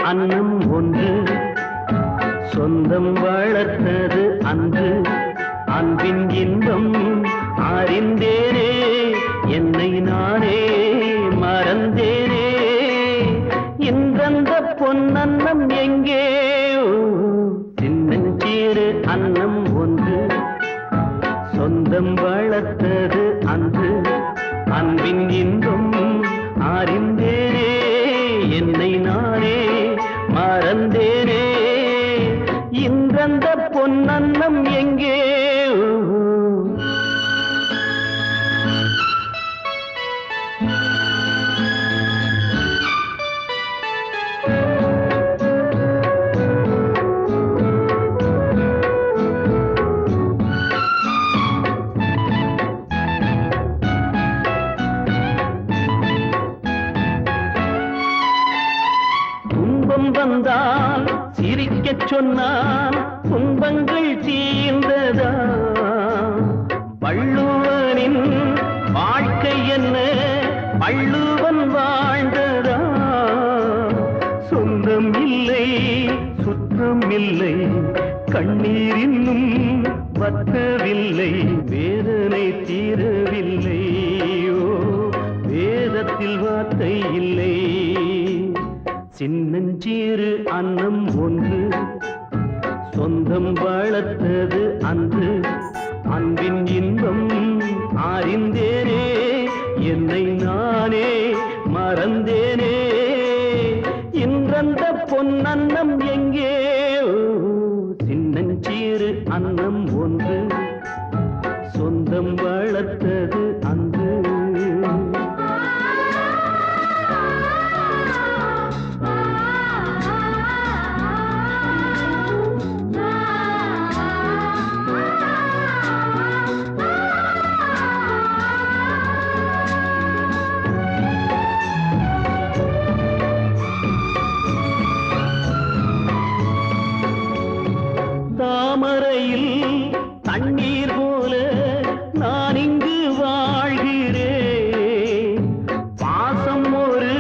அன்னம் ஒன்று சொந்தம் வளர்த்தது அன்று அன்பின் இன்பம் அறிந்தேனே என்னை நானே மறந்தேனே இன்றந்த பொன்னன்னம் எங்கே சின்னஞ்சீறு அன்னம் ஒன்று சொந்தம் வளர்த்தது அன்று அன்பின் இன்பம் அறிந்தேனே என்னை நானே மறந்தேனே இன்றந்த பொன்னன்னம் எங்கே வந்தால் சிரிக்கச் சொன்னால் துன்பங்கள் தீர்ந்ததா வள்ளுவனின் வாழ்க்கை என்ன வள்ளுவன் வாழ்ந்ததா சொந்தம் இல்லை சுற்றம் இல்லை கண்ணீர் இன்னும் வற்றவில்லை வேதனை தீரவில்லை வேதத்தில் வார்த்தை இல்லை சின்னஞ்சீறு அன்னம் ஒன்று சொந்தம் வளர்த்தது அன்று அன்பின் இன்பம் அறிந்தேனே என்னை நானே மறந்தேனே இன்றந்த பொன்னன்னம் எங்கே சின்னஞ்சீறு அன்னம் ஒன்று சொந்தம் வளர்த்தது அன்று தாமரையில் தண்ணீர் போல நான் இங்கு வாழ்கிறேன் பாசம் ஒரு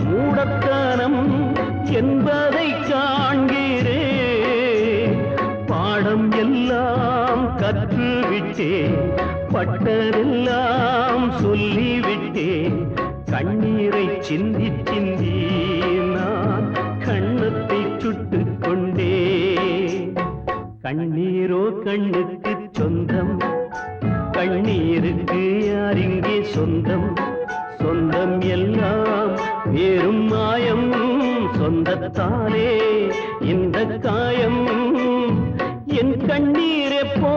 மூடத்தனம் என்பதை காண்கிறேன் பாடம் எல்லாம் கற்றுவிட்டேன் பட்டதெல்லாம் சொல்லிவிட்டேன் கண்ணீரை சிந்தி சிந்தி நான் கண்ணத்தை சுட்டுக் கொண்டேன் கண்ணீரோ கண்ணுக்கு சொந்தம் கண்ணீருக்கு யாரிங்கே சொந்தம் சொந்தம் எல்லாம் வேறும் மாயம் சொந்தத்தாலே இந்த காயம் என் கண்ணீர் எப்போ